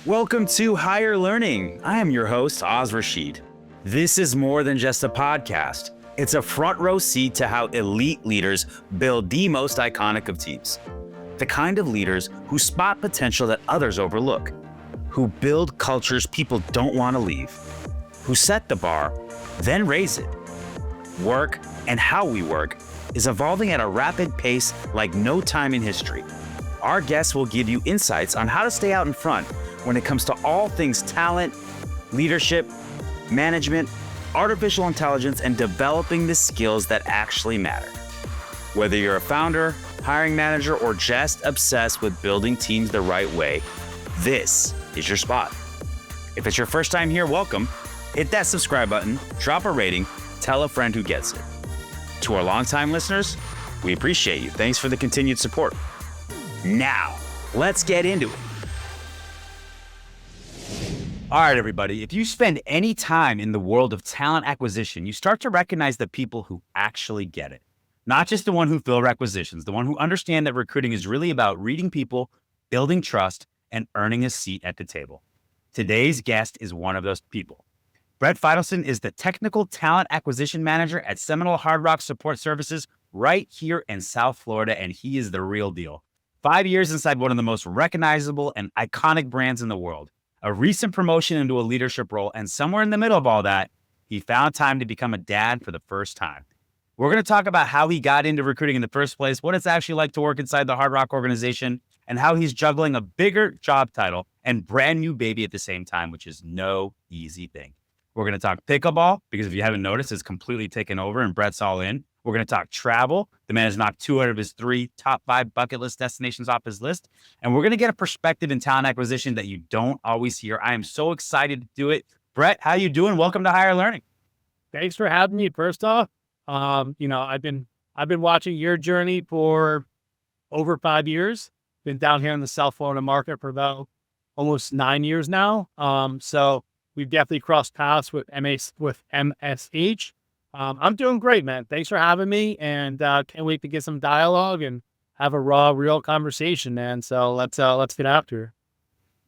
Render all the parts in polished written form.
Welcome to Higher Learning. I am your host, Rashid. This is more than just a podcast. It's a front row seat to how elite leaders build the most iconic of teams. The kind of leaders who spot potential that others overlook, who build cultures people don't want to leave, who set the bar, then raise it. Work and how we work is evolving at a rapid pace like no time in history. Our guests will give you insights on how to stay out in front when it comes to all things talent, leadership, management, artificial intelligence, and developing the skills that actually matter. Whether you're a founder, hiring manager, or just obsessed with building teams the right way, this is your spot. If it's your first time here, welcome. Hit that subscribe button, drop a rating, tell a friend who gets it. To our longtime listeners, we appreciate you. Thanks for the continued support. Now, let's get into it. All right, everybody. If you spend any time in the world of talent acquisition, you start to recognize the people who actually get it. Not just the one who fill requisitions, the one who understand that recruiting is really about reading people, building trust, and earning a seat at the table. Today's guest is one of those people. Brett Fitelson is the Technical Talent Acquisition Manager at Seminole Hard Rock Support Services right here in South Florida, and he is the real deal. 5 years inside one of the most recognizable and iconic brands in the world. A recent promotion into a leadership role, and somewhere in the middle of all that, he found time to become a dad for the first time. We're going to talk about how he got into recruiting in the first place, what it's actually like to work inside the Hard Rock organization, and how he's juggling a bigger job title and brand new baby at the same time, which is no easy thing. We're going to talk pickleball, because if you haven't noticed, it's completely taken over and Brett's all in. We're going to talk travel. The man has knocked 2 out of his 3 top 5 bucket list destinations off his list. And we're going to get a perspective in talent acquisition that you don't always hear. I am so excited to do it. Brett, how you doing? Welcome to Higher Learning. Thanks for having me. First off, I've been watching your journey for over 5 years. Been down here in the South Florida market for about almost 9 years now. So we've definitely crossed paths with MSH. I'm doing great, man. Thanks for having me, and can't wait to get some dialogue and have a raw, real conversation, man. So let's get after it.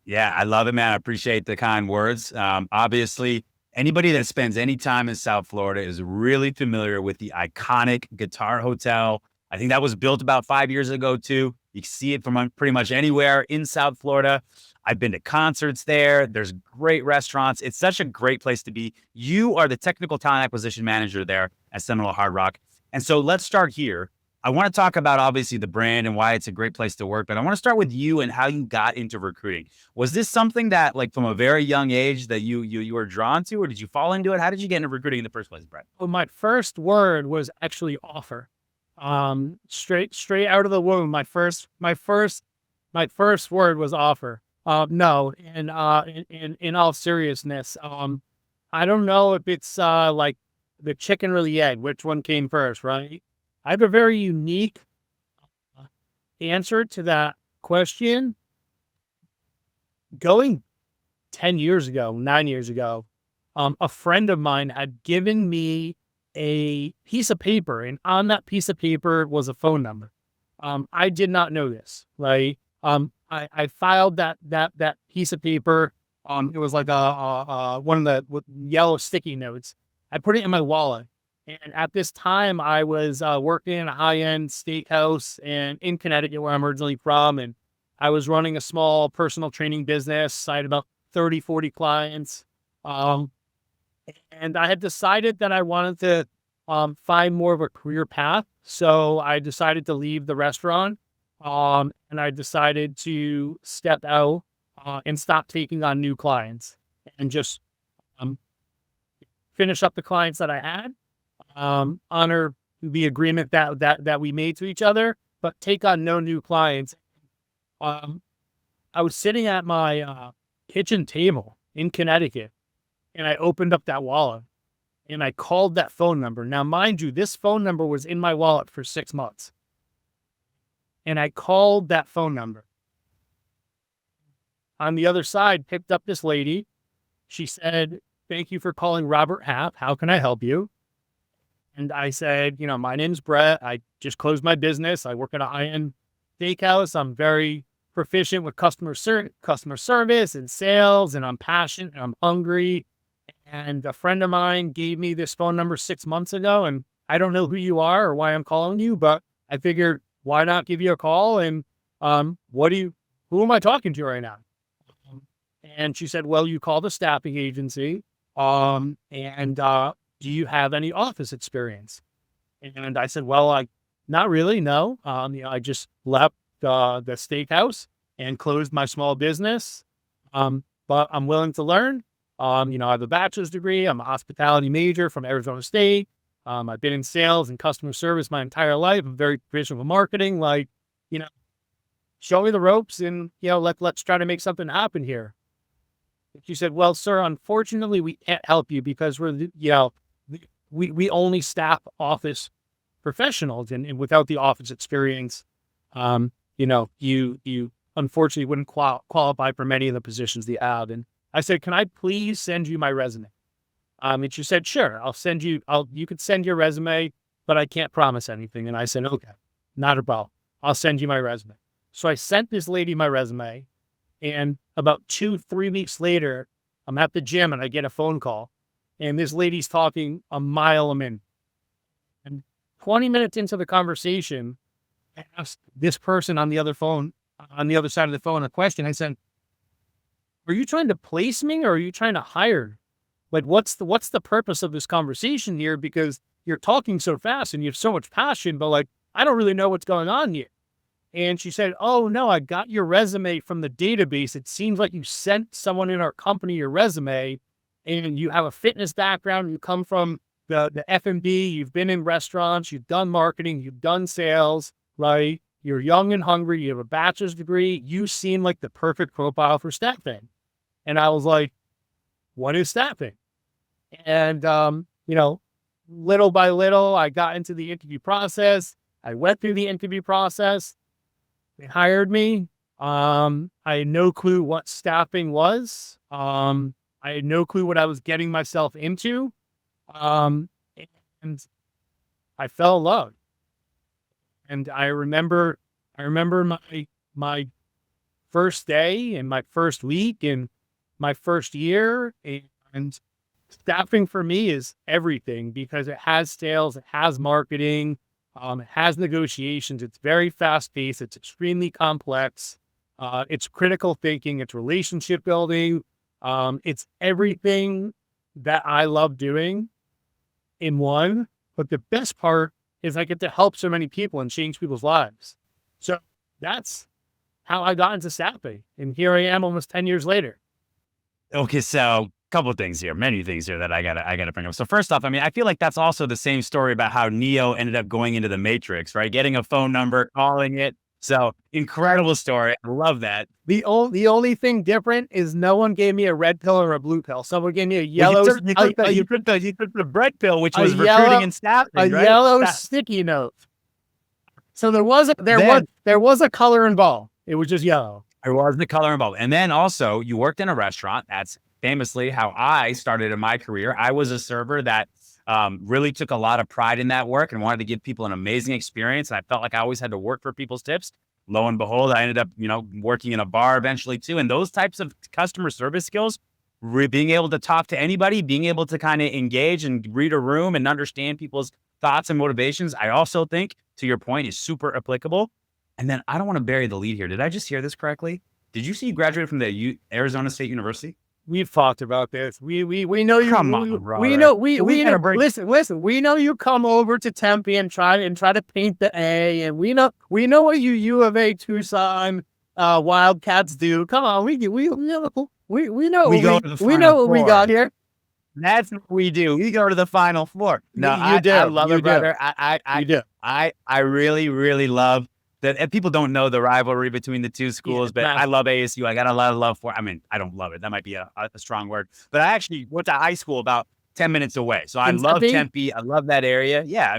Yeah, I love it, man. I appreciate the kind words. Obviously, anybody that spends any time in South Florida is really familiar with the iconic Guitar Hotel. I think that was built about 5 years ago, too. You can see it from pretty much anywhere in South Florida. I've been to concerts there. There's great restaurants. It's such a great place to be. You are the Technical Talent Acquisition Manager there at Seminole Hard Rock. And so let's start here. I want to talk about, obviously, the brand and why it's a great place to work, but I want to start with you and how you got into recruiting. Was this something that, like, from a very young age that you were drawn to, or did you fall into it? How did you get into recruiting in the first place, Brett? Well, my first word was actually offer. Straight out of the womb. My first word was offer. No, in all seriousness, I don't know if it's like the chicken or the egg, which one came first, right? I have a very unique answer to that question. Going 9 years ago, a friend of mine had given me a piece of paper, and on that piece of paper was a phone number. I did not know this, right? I filed that piece of paper. It was like one of the with yellow sticky notes. I put it in my wallet. And at this time, I was working in a high-end steakhouse in Connecticut, where I'm originally from. And I was running a small personal training business. I had about 30, 40 clients. And I had decided that I wanted to find more of a career path. So I decided to leave the restaurant. And I decided to step out and stop taking on new clients and just finish up the clients that I had, honor the agreement that we made to each other, but take on no new clients. I was sitting at my kitchen table in Connecticut, and I opened up that wallet and I called that phone number. Now, mind you, this phone number was in my wallet for 6 months. And I called that phone number. On the other side, picked up this lady. She said, "Thank you for calling Robert Half. How can I help you?" And I said, "My name's Brett. I just closed my business. I work at a high-end steakhouse. I'm very proficient with customer service and sales, and I'm passionate and I'm hungry. And a friend of mine gave me this phone number 6 months ago, and I don't know who you are or why I'm calling you, but I figured why not give you a call? And who am I talking to right now? And she said, well, you called a staffing agency. And do you have any office experience? And I said, well, not really, no. I just left the steakhouse and closed my small business. But I'm willing to learn. I have a bachelor's degree. I'm a hospitality major from Arizona State. I've been in sales and customer service my entire life. I'm very proficient with marketing. Show me the ropes and, let's try to make something happen here. She said, well, sir, unfortunately, we can't help you because we only staff office professionals, and without the office experience, you unfortunately wouldn't qualify for many of the positions they have. And I said, can I please send you my resume? And she said, sure, you could send your resume, but I can't promise anything. And I said, okay, not a problem. I'll send you my resume. So I sent this lady my resume, and about 2-3 weeks later, I'm at the gym and I get a phone call, and this lady's talking a mile a minute. And 20 minutes into the conversation, I asked this person on the other side of the phone, a question. I said, are you trying to place me or are you trying to hire? What's the purpose of this conversation here? Because you're talking so fast and you have so much passion, but I don't really know what's going on here. And she said, oh no, I got your resume from the database. It seems like you sent someone in our company your resume, and you have a fitness background. You come from the F&B, you've been in restaurants, you've done marketing, you've done sales, right? You're young and hungry. You have a bachelor's degree. You seem like the perfect profile for staffing. And I was like, what is staffing? And, little by little, I got into the interview process. I went through the interview process. They hired me. I had no clue what staffing was. I had no clue what I was getting myself into. And I fell in love. And I remember my first day and my first week and my first year. And staffing for me is everything because it has sales, it has marketing, it has negotiations. It's very fast paced. It's extremely complex. It's critical thinking. It's relationship building. It's everything that I love doing in one. But the best part is I get to help so many people and change people's lives. So that's how I got into staffing. And here I am almost 10 years later. Okay, so couple of things here, many things here that I gotta bring up. So first off, I feel like that's also the same story about how Neo ended up going into the Matrix, right? Getting a phone number, calling it. So incredible story. I love that. The only thing different is no one gave me a red pill or a blue pill. Someone gave me a yellow. You took the Brett pill, which was recruiting and staffing, right? Yellow sticky note. So there was a color involved. It was just yellow. There was the color involved, and then also you worked in a restaurant. That's famously how I started in my career. I was a server that really took a lot of pride in that work and wanted to give people an amazing experience. And I felt like I always had to work for people's tips. Lo and behold, I ended up, working in a bar eventually too. And those types of customer service skills, being able to talk to anybody, being able to kind of engage and read a room and understand people's thoughts and motivations, I also think, to your point, is super applicable. And then I don't want to bury the lead here. Did I just hear this correctly? Did you see you graduated from the Arizona State University? We've talked about this. We know you. Come on, brother. We know listen. We know you come over to Tempe and try to paint the A, and we know what you U of A Tucson Wildcats do. Come on, we know what we got here. That's what we do. We go to the Final Four. No, I love it, brother. I really, really love that. And people don't know the rivalry between the two schools, but I love ASU. I got a lot of love for. I don't love it. That might be a strong word, but I actually went to high school about 10 minutes away, so I love Tempe. I love that area. Yeah,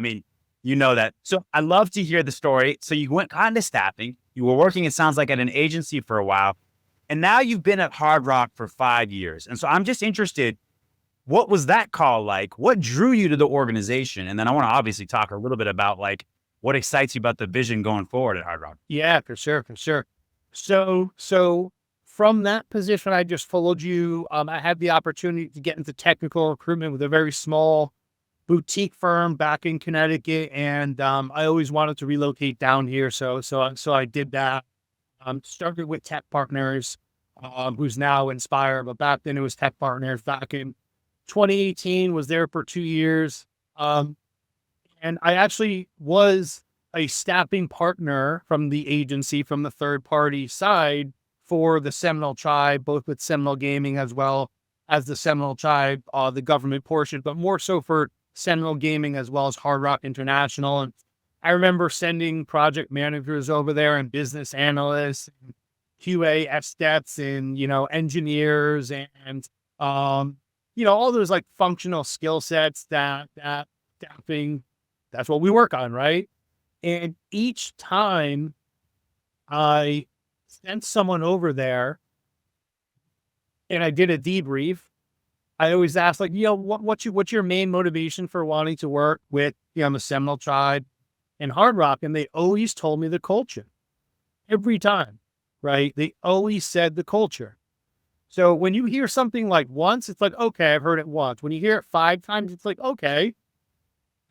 you know that. So I love to hear the story. So you went kind of staffing. You were working, it sounds like, at an agency for a while, and now you've been at Hard Rock for 5 years. And so I'm just interested. What was that call like? What drew you to the organization? And then I want to obviously talk a little bit about what excites you about the vision going forward at Hard Rock. Yeah, for sure. So from that position, I just followed you. I had the opportunity to get into technical recruitment with a very small boutique firm back in Connecticut, and I always wanted to relocate down here. So I did that. Started with Tech Partners, who's now Inspire, but back then it was Tech Partners. Back in 2018, was there for 2 years, and I actually was a staffing partner from the agency, from the third party side for the Seminole tribe, both with Seminole Gaming as well as the Seminole tribe, the government portion, but more so for Seminole Gaming as well as Hard Rock International. And I remember sending project managers over there and business analysts, and QA SDETs, and, engineers, and, all those like functional skill sets that staffing, that's what we work on, right? And each time I sent someone over there and I did a debrief, I always asked, like, what's your main motivation for wanting to work with, the Seminole tribe and Hard Rock? And they always told me the culture every time, right? They always said the culture. So when you hear something like once, it's like, okay, I've heard it once. When you hear it 5 times, it's like, okay,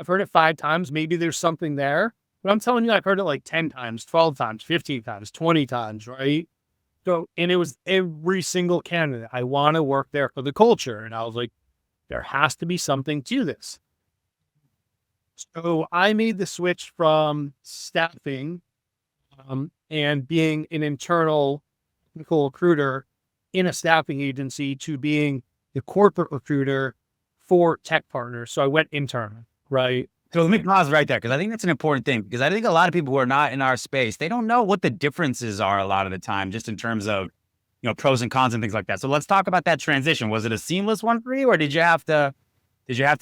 I've heard it 5 times. Maybe there's something there. But I'm telling you, I've heard it like 10 times, 12 times, 15 times, 20 times, right? So, and it was every single candidate. I want to work there for the culture. And I was like, there has to be something to this. So I made the switch from staffing and being an internal technical recruiter in a staffing agency to being the corporate recruiter for Tech Partners. So I went internal, right? So let me pause right there, because I think that's an important thing, because I think a lot of people who are not in our space, they don't know what the differences are a lot of the time, just in terms of, pros and cons and things like that. So let's talk about that transition. Was it a seamless one for you, or did you have to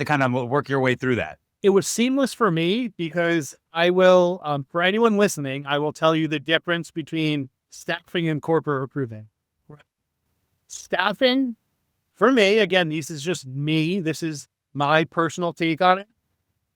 kind of work your way through that? It was seamless for me, because I will, for anyone listening, I will tell you the difference between staffing and corporate recruiting. Staffing, for me, again, this is just me. This is my personal take on it.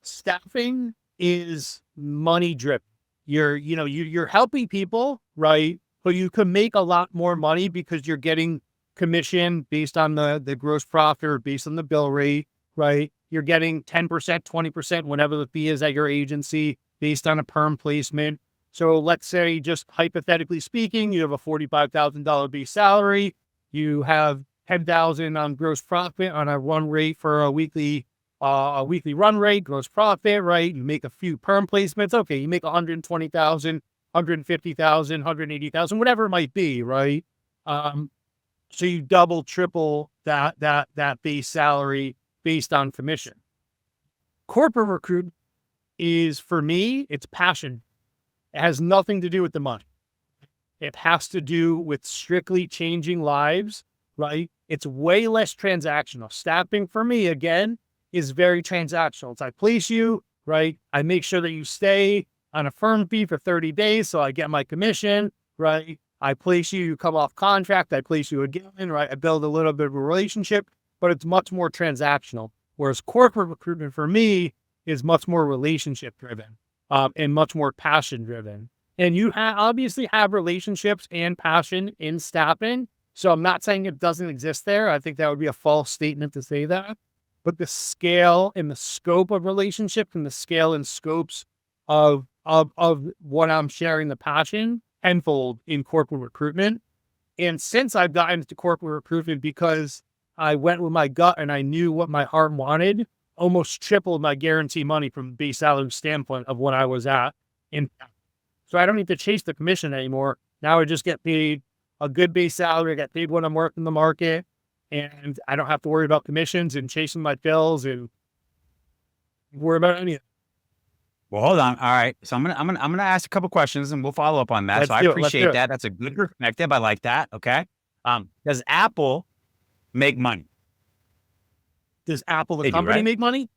Staffing is money driven. You're helping people, right? But you can make a lot more money because you're getting commission based on the gross profit or based on the bill rate, right? You're getting 10%, 20%, whatever the fee is at your agency based on a perm placement. So let's say, just hypothetically speaking, you have a $45,000 base salary. You have 10,000 on gross profit on a run rate for a weekly run rate, gross profit, right? You make a few perm placements. Okay, you make 120,000, 150,000, 180,000, whatever it might be, right? So you double, triple that base salary based on commission. Corporate recruit is, for me, it's passion. It has nothing to do with the money. It has to do with strictly changing lives, right? It's way less transactional. Staffing, for me, again, is very transactional. It's, I place you, right? I make sure that you stay on a firm fee for 30 days, so I get my commission, right? I place you, you come off contract, I place you again, right? I build a little bit of a relationship, but it's much more transactional. Whereas corporate recruitment, for me, is much more relationship driven and much more passion driven. And you obviously have relationships and passion in staffing. So I'm not saying it doesn't exist there. I think that would be a false statement to say that. But the scale and the scope of relationships and the scale and scopes of what I'm sharing, the passion, tenfold in corporate recruitment. And since I've gotten into corporate recruitment, because I went with my gut and I knew what my heart wanted, almost tripled my guarantee money from the base salary standpoint of what I was at. So I don't need to chase the commission anymore. Now I just get paid a good base salary. I get paid when I'm working the market, and I don't have to worry about commissions and chasing my bills and worry about anything. Well, hold on. All right. So I'm gonna ask a couple questions and we'll follow up on that. Let's So I do it. Let's appreciate do it. that. That's a good perspective. I like that. Okay. Does Apple make money? Does Apple, the They do, company, right? make money?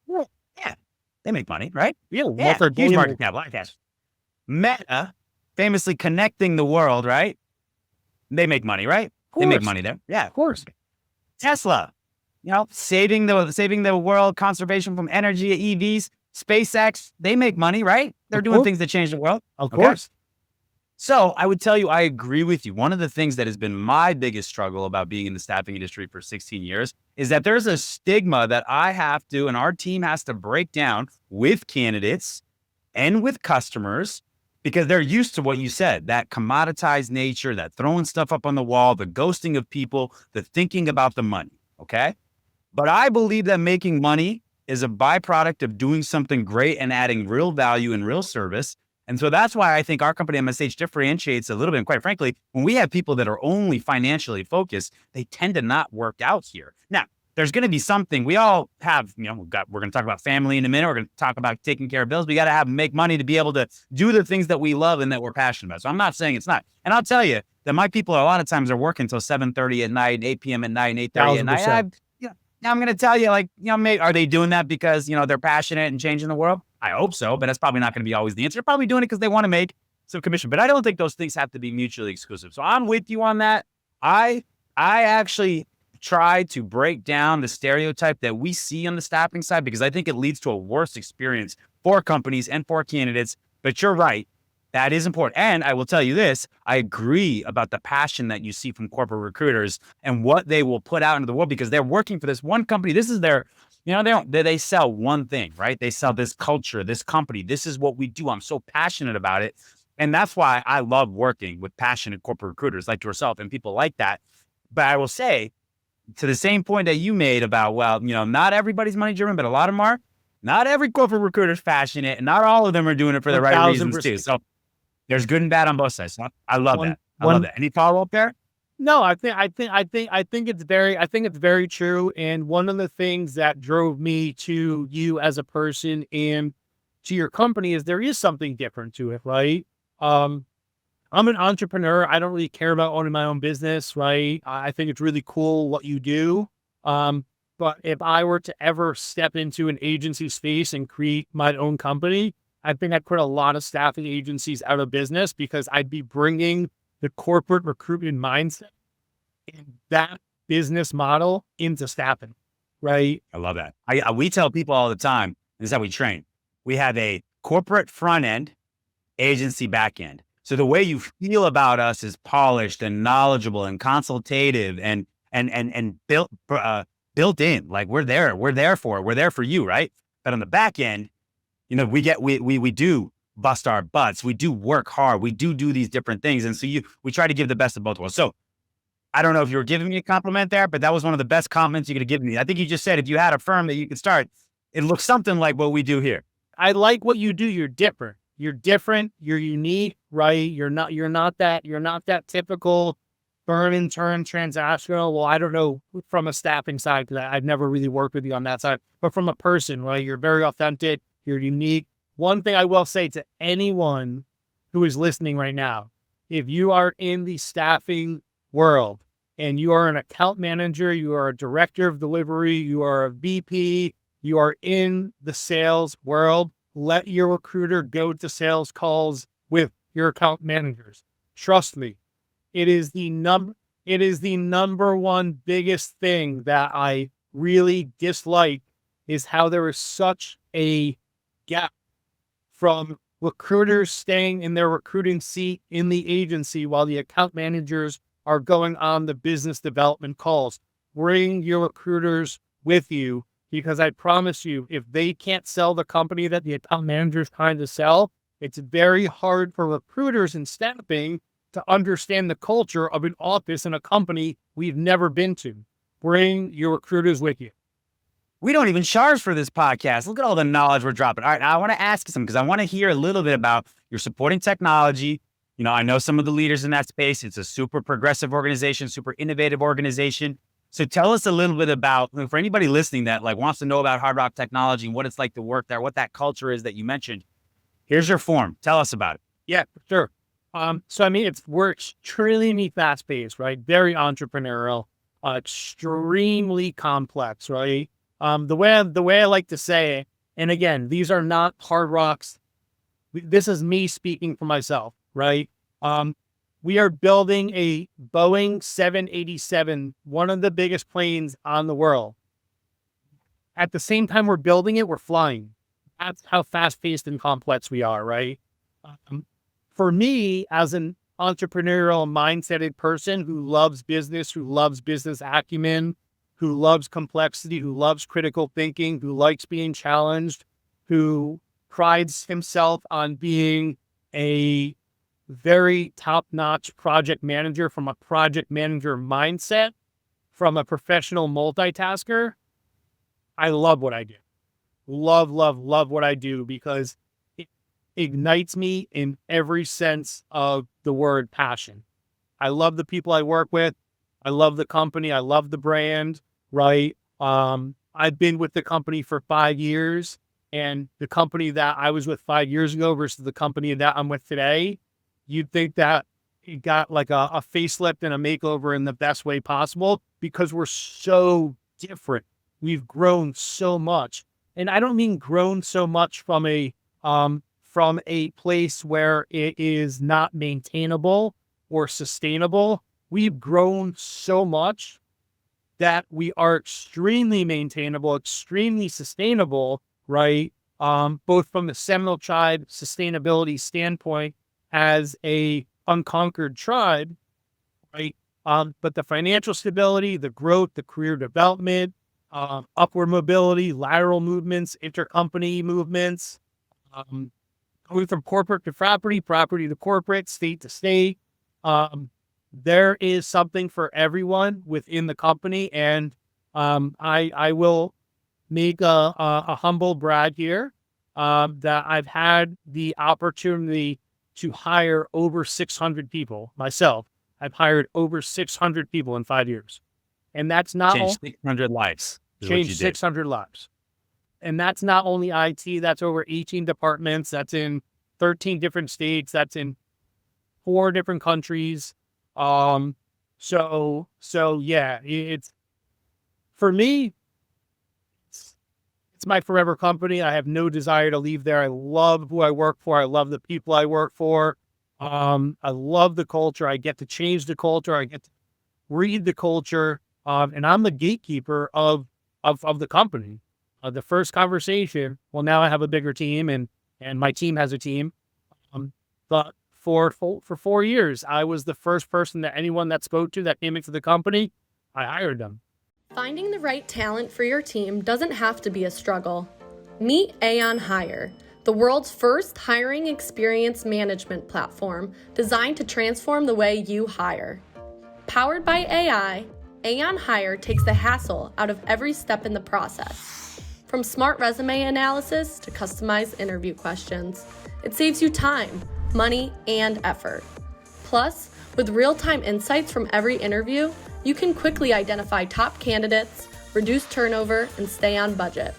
Yeah. They make money, right? Yeah, Yeah. Huge multi-billion. market cap. Like that. Meta, famously connecting the world, right? They make money, right? They make money there. Yeah. Of course. Tesla, saving the world, conservation from energy, EVs, SpaceX, they make money, right? They're Of doing course. things that change the world. Of Okay. course. So I would tell you, I agree with you. One of the things that has been my biggest struggle about being in the staffing industry for 16 years is that there's a stigma that I have to, and our team has to break down with candidates and with customers because they're used to what you said, that commoditized nature, that throwing stuff up on the wall, the ghosting of people, the thinking about the money. Okay. But I believe that making money is a byproduct of doing something great and adding real value and real service. And so that's why I think our company MSH differentiates a little bit. And quite frankly, when we have people that are only financially focused, they tend to not work out here. Now, there's going to be something we all have, we're going to talk about family in a minute. We're going to talk about taking care of bills. We got to make money to be able to do the things that we love and that we're passionate about. So I'm not saying it's not. And I'll tell you that my people a lot of times are working until 7:30 at night, 8 p.m. at night, and 8:30 at night. Now I'm going to tell you, are they doing that because, they're passionate and changing the world? I hope so, but that's probably not going to be always the answer. They're probably doing it because they want to make some commission, but I don't think those things have to be mutually exclusive. So I'm with you on that. I actually try to break down the stereotype that we see on the staffing side because I think it leads to a worse experience for companies and for candidates. But you're right. That is important. And I will tell you this, I agree about the passion that you see from corporate recruiters and what they will put out into the world because they're working for this one company. This is their, they sell one thing, right? They sell this culture, this company. This is what we do. I'm so passionate about it. And that's why I love working with passionate corporate recruiters like yourself and people like that. But I will say to the same point that you made about, not everybody's money driven, but a lot of them are. Not every corporate recruiter is passionate and not all of them are doing it for the right reasons too. So there's good and bad on both sides. So I love that. I love that. Any follow up there? No, I think it's very true. And one of the things that drove me to you as a person and to your company is there is something different to it, right? I'm an entrepreneur. I don't really care about owning my own business, right? I think it's really cool what you do. But if I were to ever step into an agency space and create my own company, I think I'd put a lot of staffing agencies out of business because I'd be bringing the corporate recruitment mindset and that business model into staffing, right? I love that. We tell people all the time, this is how we train. We have a corporate front end, agency back end. So the way you feel about us is polished and knowledgeable and consultative and built in. Like we're there for you, right? But on the back end, we do bust our butts. We do work hard. We do these different things. And so we try to give the best of both worlds. So I don't know if you were giving me a compliment there, but that was one of the best compliments you could have given me. I think you just said, if you had a firm that you could start, it looks something like what we do here. I like what you do. You're different. You're unique, right? You're not that typical burn and turn transactional. Well, I don't know from a staffing side, because I've never really worked with you on that side, but from a person, right? You're very authentic. You're unique. One thing I will say to anyone who is listening right now, if you are in the staffing world and you are an account manager, you are a director of delivery, you are a VP, you are in the sales world, let your recruiter go to sales calls with your account managers. Trust me, it is the number one biggest thing that I really dislike is how there is such a gap from recruiters staying in their recruiting seat in the agency while the account managers are going on the business development calls. Bring your recruiters with you, because I promise you, if they can't sell the company that the account manager is trying to sell, it's very hard for recruiters and staffing to understand the culture of an office and a company we've never been to. Bring your recruiters with you. We don't even charge for this podcast. Look at all the knowledge we're dropping. All right, now I want to ask you something because I want to hear a little bit about your supporting technology. I know some of the leaders in that space. It's a super progressive organization, super innovative organization. So tell us a little bit about, for anybody listening that wants to know about Hard Rock Technology and what it's like to work there, what that culture is that you mentioned. Here's your form. Tell us about it. Yeah, for sure. We're extremely fast paced, right? Very entrepreneurial, extremely complex, right? The way I like to say it, and again, these are not Hard Rock's. This is me speaking for myself, right? We are building a Boeing 787, one of the biggest planes on the world. At the same time we're building it, we're flying. That's how fast paced and complex we are, right? for me, as an entrepreneurial mindseted person who loves business acumen, who loves complexity, who loves critical thinking, who likes being challenged, who prides himself on being a very top-notch project manager from a project manager mindset, from a professional multitasker, I love what I do. Love, love, love what I do because it ignites me in every sense of the word passion. I love the people I work with. I love the company. I love the brand, right? I've been with the company for 5 years, and the company that I was with 5 years ago versus the company that I'm with today, you'd think that it got like a facelift and a makeover in the best way possible because we're so different. We've grown so much. And I don't mean grown so much from a place where it is not maintainable or sustainable. We've grown so much that we are extremely maintainable, extremely sustainable, right? Both from the Seminole tribe sustainability standpoint as a unconquered tribe, right? But the financial stability, the growth, the career development, upward mobility, lateral movements, intercompany movements, going from corporate to property, property to corporate, state to state. There is something for everyone within the company. And I will make a humble brag here that I've had the opportunity to hire over 600 people myself. I've hired over 600 people in 5 years. And that's not Changed 600 lives. changed 600 lives. And that's not only IT, that's over 18 departments. That's in 13 different states. That's in 4 different countries. So yeah, it's for me, it's my forever company. I have no desire to leave there. I love who I work for. I love the people I work for. I love the culture. I get to change the culture. I get to read the culture. And I'm the gatekeeper of the company. The first conversation, well, now I have a bigger team and my team has a team. But for 4 years, I was the first person that anyone that spoke to that came into the company, I hired them. Finding the right talent for your team doesn't have to be a struggle. Meet Aon Hire, the world's first hiring experience management platform designed to transform the way you hire. Powered by AI, Aon Hire takes the hassle out of every step in the process. From smart resume analysis to customized interview questions, it saves you time, money, and effort. Plus, with real-time insights from every interview, you can quickly identify top candidates, reduce turnover, and stay on budget.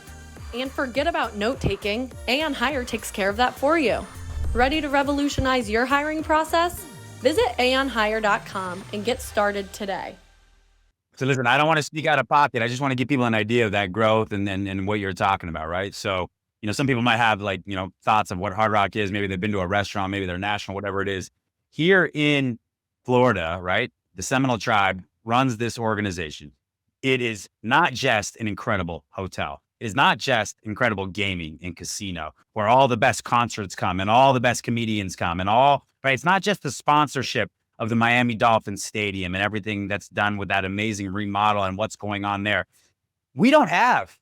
And forget about note-taking, Aon Hire takes care of that for you. Ready to revolutionize your hiring process? Visit aonhire.com and get started today. So listen, I don't want to speak out of pocket. I just want to give people an idea of that growth and what you're talking about, right? So, some people might have thoughts of what Hard Rock is. Maybe they've been to a restaurant, maybe they're national, whatever it is. Here in Florida, right? The Seminole tribe runs this organization. It is not just an incredible hotel. It is not just incredible gaming and casino where all the best concerts come and all the best comedians come and all, right? It's not just the sponsorship of the Miami Dolphins Stadium and everything that's done with that amazing remodel and what's going on there. We don't have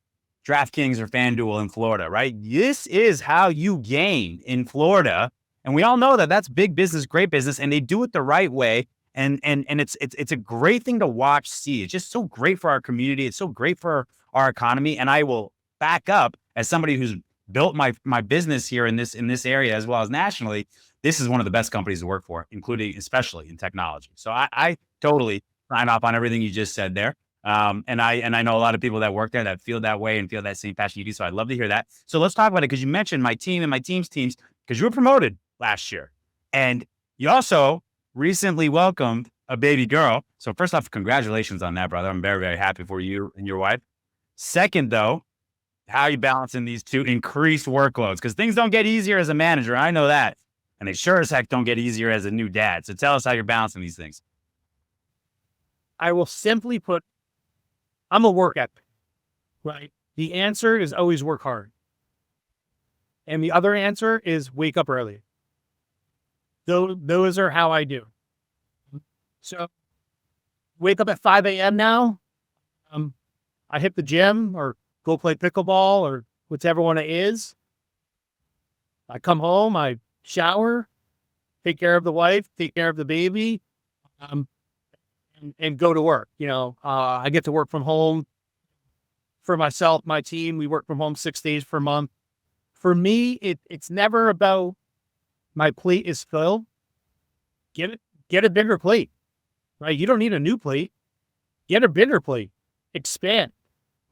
DraftKings or FanDuel in Florida, right? This is how you game in Florida. And we all know that that's big business, great business, and they do it the right way. And it's a great thing to watch, see. It's just so great for our community. It's so great for our economy. And I will back up as somebody who's built my business here in this area as well as nationally. This is one of the best companies to work for, especially in technology. So I totally sign off on everything you just said there. And I know a lot of people that work there that feel that way and feel that same passion you do. So I'd love to hear that. So let's talk about it because you mentioned my team and my team's teams because you were promoted last year. And you also recently welcomed a baby girl. So first off, congratulations on that, brother. I'm very, very happy for you and your wife. Second, though, how are you balancing these two increased workloads? Because things don't get easier as a manager. I know that. And they sure as heck don't get easier as a new dad. So tell us how you're balancing these things. I will simply put, I'm a work ethic, right? The answer is always work hard. And the other answer is wake up early. those are how I do. So wake up at 5 a.m. now. I hit the gym or go play pickleball or whichever one it is. I come home, I shower, take care of the wife, take care of the baby, and go to work. I get to work from home for myself, my team. We work from home 6 days per month. For me, it's never about my plate is full. Get a bigger plate, right? You don't need a new plate. Get a bigger plate. Expand,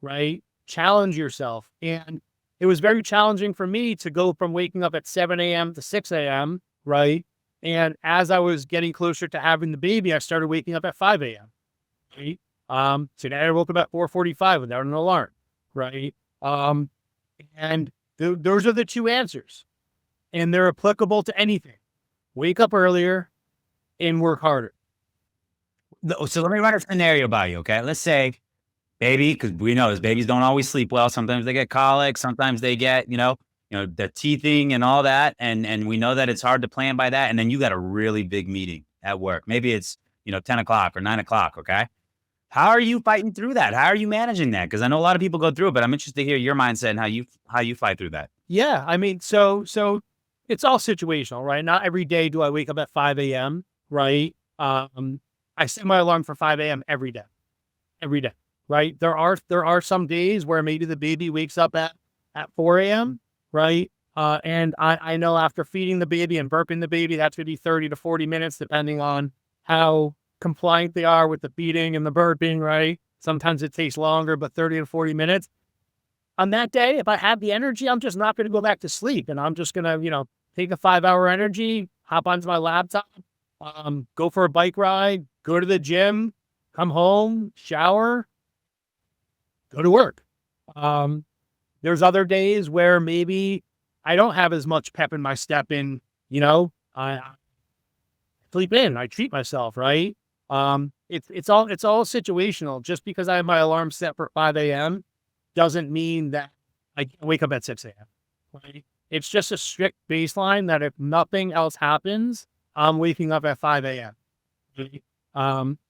right? Challenge yourself. And it was very challenging for me to go from waking up at 7 a.m. to 6 a.m., right? And as I was getting closer to having the baby, I started waking up at 5 a.m., right? Today I woke up at 4:45 without an alarm, right? And those are the two answers. And they're applicable to anything. Wake up earlier and work harder. So let me run a scenario by you, okay? Let's say baby, because we know as babies don't always sleep well. Sometimes they get colic. Sometimes they get, the teething and all that. And we know that it's hard to plan by that. And then you got a really big meeting at work. Maybe it's, 10 o'clock or 9 o'clock. Okay. How are you fighting through that? How are you managing that? Because I know a lot of people go through it, but I'm interested to hear your mindset and how you fight through that. Yeah. I mean, so it's all situational, right? Not every day do I wake up at 5 a.m., right? I set my alarm for 5 a.m. every day, right? There are some days where maybe the baby wakes up at 4 a.m., right? And I know after feeding the baby and burping the baby, that's going to be 30 to 40 minutes, depending on how compliant they are with the feeding and the burping, right? Sometimes it takes longer, but 30 to 40 minutes. On that day, if I have the energy, I'm just not going to go back to sleep. And I'm just going to, take a 5-hour energy, hop onto my laptop, go for a bike ride, go to the gym, come home, shower, go to work. There's other days where maybe I don't have as much pep in my step in, I sleep in, I treat myself, right? It's all situational. Just because I have my alarm set for 5 a.m. doesn't mean that I can wake up at 6 a.m. Right? It's just a strict baseline that if nothing else happens, I'm waking up at 5 a.m. Right?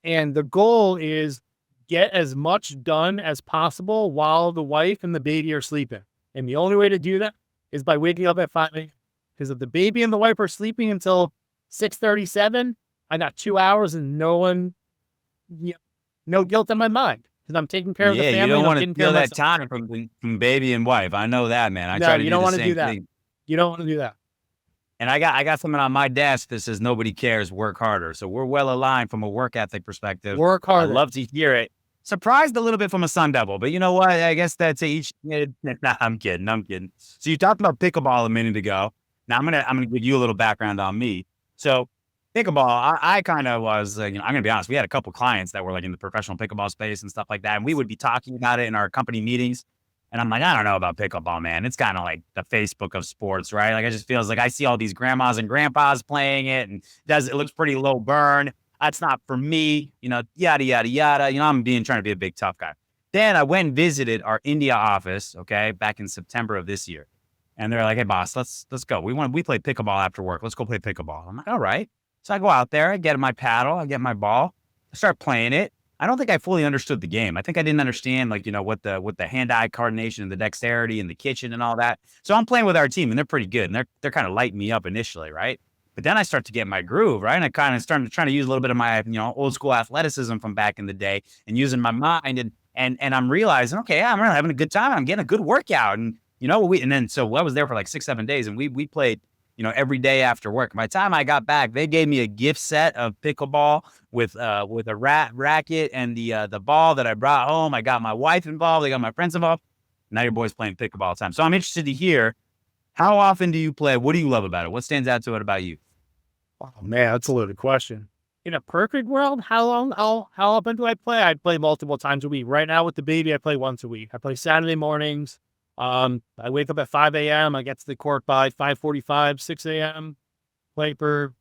And the goal is get as much done as possible while the wife and the baby are sleeping. And the only way to do that is by waking up at 5 a.m. Because if the baby and the wife are sleeping until 6:37, I got 2 hours and no guilt in my mind because I'm taking care of the family. Yeah, you don't want to steal that time from baby and wife. I know that, man. I try to do the same thing. You don't want to do that. And I got something on my desk that says nobody cares, work harder. So we're well aligned from a work ethic perspective. Work harder. I love to hear it. Surprised a little bit from a Sun Devil, but you know what? I guess that's each. Nah, I'm kidding. So you talked about pickleball a minute ago. Now I'm gonna give you a little background on me. So pickleball, I kind of was, I'm gonna be honest. We had a couple clients that were like in the professional pickleball space and stuff like that, and we would be talking about it in our company meetings. And I'm like, I don't know about pickleball, man. It's kind of like the Facebook of sports, right? Like, it just feels like I see all these grandmas and grandpas playing it, and it looks pretty low burn. That's not for me, yada, yada, yada. I'm trying to be a big tough guy. Then I went and visited our India office, okay, back in September of this year. And they're like, hey, boss, let's go. We play pickleball after work. Let's go play pickleball. I'm like, all right. So I go out there, I get my paddle, I get my ball, I start playing it. I don't think I fully understood the game. I think I didn't understand, what the hand-eye coordination and the dexterity and the kitchen and all that. So I'm playing with our team, and they're pretty good, and they're kind of lighting me up initially, right? But then I start to get my groove, right? And I kind of started trying to use a little bit of my, old school athleticism from back in the day, and using my mind, and I'm realizing, okay, I'm really having a good time. I'm getting a good workout, and so I was there for like 6-7 days, and we played, every day after work. By the time I got back, they gave me a gift set of pickleball with a racket and the ball that I brought home. I got my wife involved. I got my friends involved. Now your boy's playing pickleball all the time. So I'm interested to hear, how often do you play? What do you love about it? What stands out to it about you? Oh man, that's a loaded question. In a perfect world, how often do I play? I play multiple times a week. Right now with the baby, I play once a week. I play Saturday mornings. I wake up at 5 a.m. I get to the court by 5:45, 6 a.m. Play for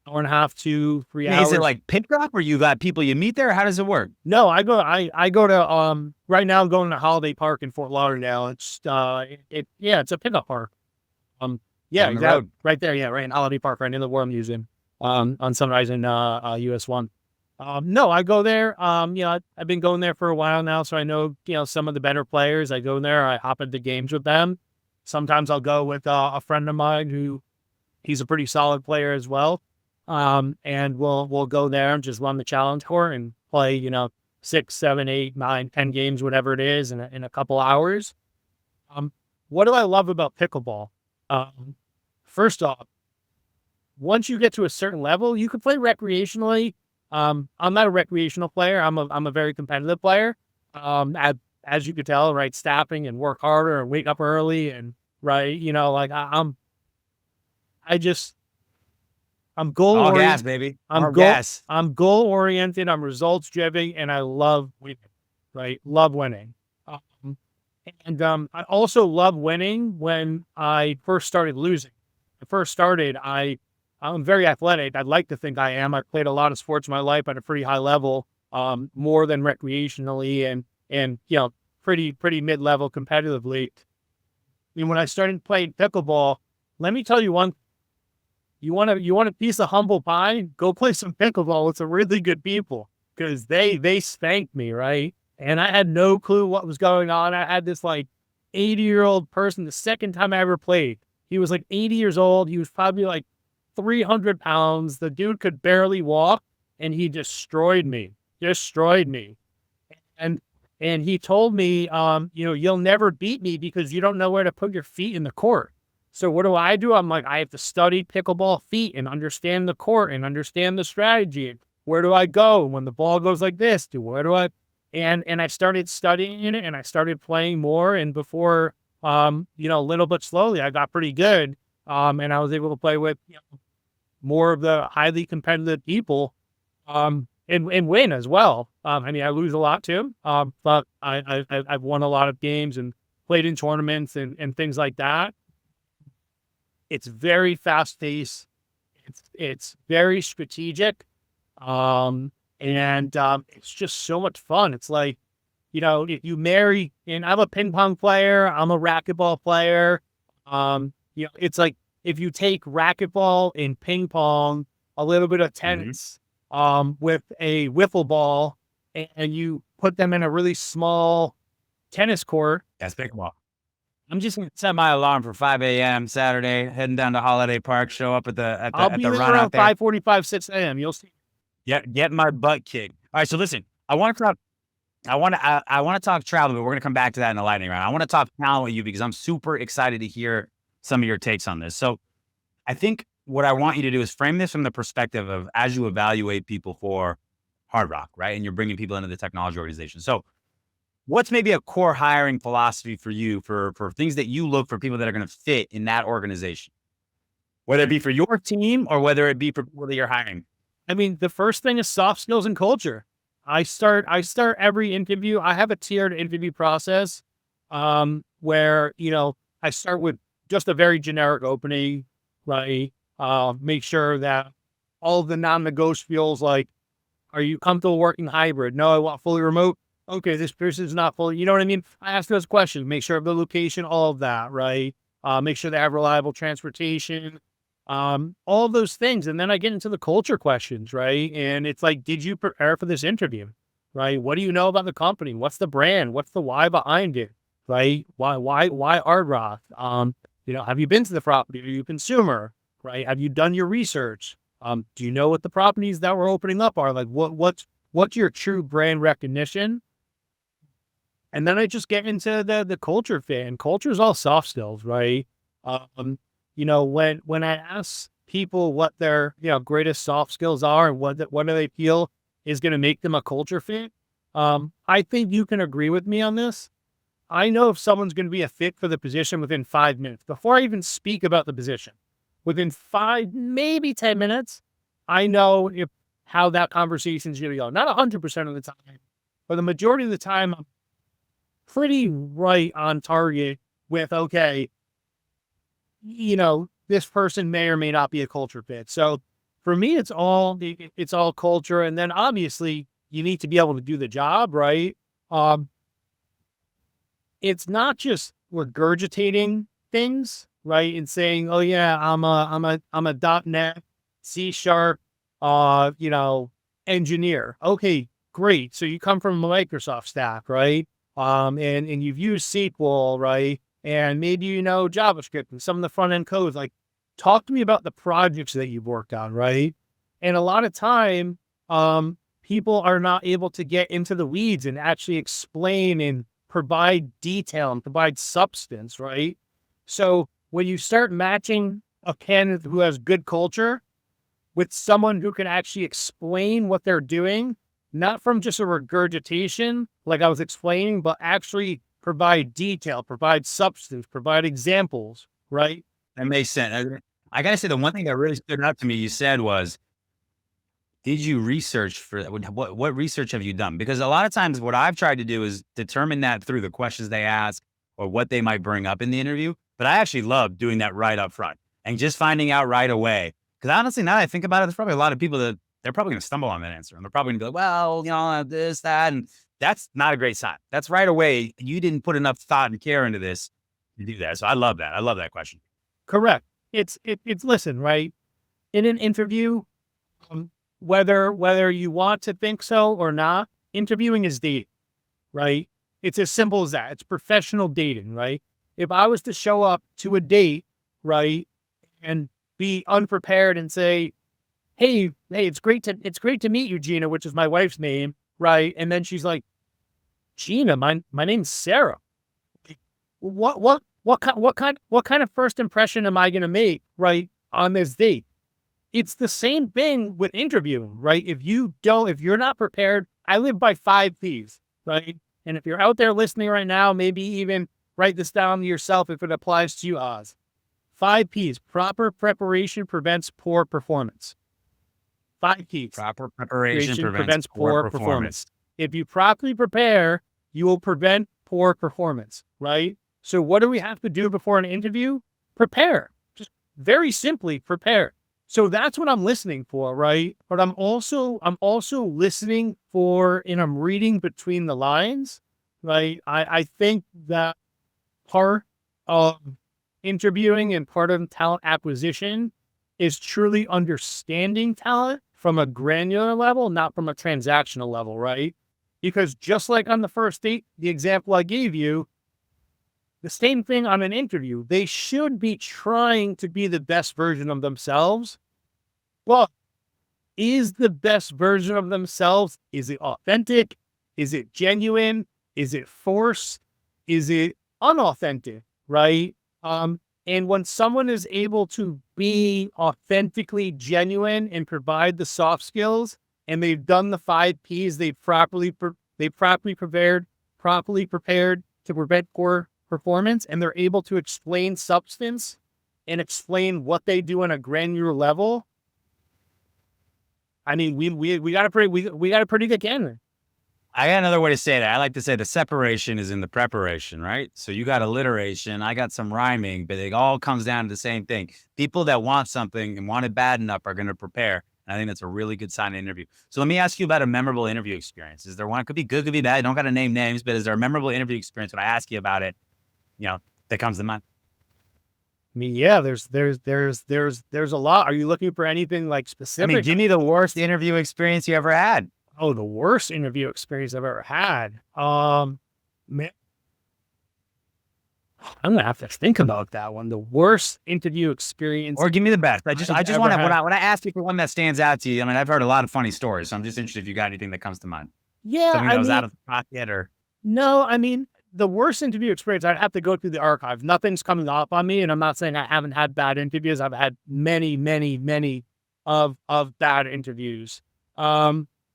hour and a half to 3 hours. Is it like pit drop, or you got people you meet there? How does it work? No, I go to right now I'm going to Holiday Park in Fort Lauderdale. It's it's a pickup park. Yeah, Down the exactly. road. Right there. Yeah, right in Holiday Park, right in the War Museum, on Sunrise and US One. No, I go there. I've been going there for a while now, so I know some of the better players. I go there. I hop into games with them. Sometimes I'll go with a friend of mine who he's a pretty solid player as well. And we'll go there and just run the challenge court and play 6, 7, 8, 9, 10 games, whatever it is, in a couple hours. What do I love about pickleball? First off, once you get to a certain level, you can play recreationally. I'm not a recreational player. I'm a very competitive player. As you could tell, right, staffing and work harder and wake up early and right, like I'm goal All oriented. gas, baby. All gas. I'm goal oriented. I'm results driven, and I love winning. Right, love winning. I also love winning when I first started losing. I first started, I'm very athletic. I'd like to think I am. I played a lot of sports in my life at a pretty high level, more than recreationally and pretty mid-level competitively. And when I started playing pickleball, let me tell you one, you want a piece of humble pie? Go play some pickleball with some really good people because they spanked me, right? And I had no clue what was going on. I had this 80-year-old person the second time I ever played. He was 80 years old. He was probably 300 pounds. The dude could barely walk and he destroyed me. And he told me, you'll never beat me because you don't know where to put your feet in the court. So what do? I'm like, I have to study pickleball feet and understand the court and understand the strategy. Where do I go when the ball goes like this? Where do I? And I started studying it and I started playing more. And before, a little bit slowly, I got pretty good. And I was able to play with more of the highly competitive people, and win as well. I mean, I lose a lot too, but I've won a lot of games and played in tournaments and things like that. It's very fast paced. It's very strategic. It's just so much fun. It's if you marry, and I'm a ping pong player, I'm a racquetball player. It's if you take racquetball and ping pong, a little bit of tennis, with a wiffle ball, and you put them in a really small tennis court. That's pickleball. I'm just going to set my alarm for 5 a.m. Saturday, heading down to Holiday Park, show up at the I'll be there run out around there. 5:45, 6 a.m. You'll see. Yeah, get my butt kicked. All right, so listen, I want to talk travel, but we're going to come back to that in the lightning round. I want to talk talent with you because I'm super excited to hear some of your takes on this. So I think what I want you to do is frame this from the perspective of as you evaluate people for Hard Rock, right? And you're bringing people into the technology organization. So what's maybe a core hiring philosophy for you for things that you look for people that are going to fit in that organization, whether it be for your team or whether it be for people that you're hiring? I mean, the first thing is soft skills and culture. I start every interview. I have a tiered interview process, where, I start with just a very generic opening, right? Make sure that all of the non-negotiables, are you comfortable working hybrid? No, I want fully remote. Okay, this person's not fully, you know what I mean? I ask those questions, make sure of the location, all of that, right? Make sure they have reliable transportation, all of those things. And then I get into the culture questions, right? And it's did you prepare for this interview, right? What do you know about the company? What's the brand? What's the why behind it, right? Why Hard Rock? Have you been to the property? Are you a consumer, right? Have you done your research? Do you know what the properties that we're opening up are? What's your true brand recognition? And then I just get into the culture fit, and culture is all soft skills, right? When I ask people what their, greatest soft skills are and what do they feel is going to make them a culture fit, I think you can agree with me on this. I know if someone's going to be a fit for the position within 5 minutes, before I even speak about the position. Within 5, maybe 10 minutes, I know how that conversation is going to go. Not 100% of the time, but the majority of the time, I'm pretty right on target with, okay, this person may or may not be a culture fit. So for me, it's all culture. And then obviously you need to be able to do the job, right? It's not just regurgitating things, right? And saying, oh yeah, I'm a .NET C sharp, engineer. Okay, great. So you come from a Microsoft stack, right? And you've used SQL, right? And maybe you know JavaScript and some of the front end codes. Like, talk to me about the projects that you've worked on, right? And a lot of time, people are not able to get into the weeds and actually explain and provide detail and provide substance, right? So when you start matching a candidate who has good culture with someone who can actually explain what they're doing, not from just a regurgitation, like I was explaining, but actually provide detail, provide substance, provide examples, right? That makes sense. I gotta say, the one thing that really stood out to me, you said was, did you research for that? What research have you done? Because a lot of times what I've tried to do is determine that through the questions they ask or what they might bring up in the interview. But I actually love doing that right up front and just finding out right away. Because honestly, now that I think about it, there's probably a lot of people that they're probably going to stumble on that answer. And they're probably going to be like, well, this, that. And that's not a great sign. That's right away. You didn't put enough thought and care into this to do that. So I love that. I love that question. Correct. It's listen, right? In an interview, whether you want to think so or not, interviewing is dating, right? It's as simple as that. It's professional dating, right? If I was to show up to a date, right, and be unprepared and say, hey, it's great to meet you, Gina, which is my wife's name, right? And then she's like, Gina, my name's Sarah. What kind of first impression am I going to make, right, on this date? It's the same thing with interviewing, right? If you're not prepared, I live by 5 P's, right? And if you're out there listening right now, maybe even write this down to yourself if it applies to you, Oz. 5 P's. Proper preparation prevents poor performance. 5 P's. Proper preparation prevents poor performance. If you properly prepare, you will prevent poor performance, right? So what do we have to do before an interview? Prepare. Just very simply prepare. So that's what I'm listening for, right? But I'm also listening for, and I'm reading between the lines, right? I think that part of interviewing and part of talent acquisition is truly understanding talent from a granular level, not from a transactional level, right? Because just like on the first date, the example I gave you, the same thing on an interview. They should be trying to be the best version of themselves. But is the best version of themselves, is it authentic? Is it genuine? Is it forced? Is it unauthentic, right? And when someone is able to be authentically genuine and provide the soft skills, and they've done the 5 P's, they've properly prepared to prevent poor performance, and they're able to explain substance and explain what they do on a granular level. I mean, we got a pretty good candidate. I got another way to say that. I like to say the separation is in the preparation, right? So you got alliteration, I got some rhyming, but it all comes down to the same thing. People that want something and want it bad enough are going to prepare. And I think that's a really good sign in an interview. So let me ask you about a memorable interview experience. Is there one? It could be good, could be bad. I don't got to name names, but is there a memorable interview experience when I ask you about it, that comes to mind? I mean, yeah, there's a lot. Are you looking for anything like specific? I mean, give me the worst interview experience you ever had. Oh, the worst interview experience I've ever had. Man, I'm gonna have to think about that one. The worst interview experience, or give me the best. I just want to, when I ask you for one that stands out to you. I mean, I've heard a lot of funny stories, so I'm just interested if you got anything that comes to mind. Yeah, something that was out of the pocket, or no. I mean, the worst interview experience, I'd have to go through the archive. Nothing's coming up on me, and I'm not saying I haven't had bad interviews. I've had many of bad interviews.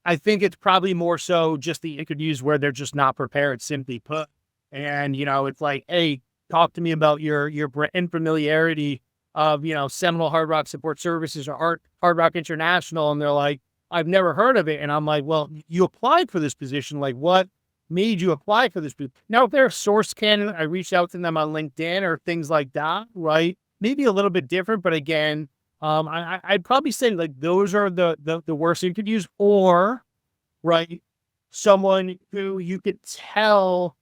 I think it's probably more so just the interviews where they're just not prepared, simply put. And, it's like, hey, talk to me about your brand familiarity of, Seminole Hard Rock Support Services or Hard Rock International. And they're like, I've never heard of it. And I'm like, well, you applied for this position. Like, what made you apply for this position? Now, if they're a source candidate, I reached out to them on LinkedIn or things like that, right? Maybe a little bit different, but again, I'd probably say like those are the worst interviews, or right, someone who you could tell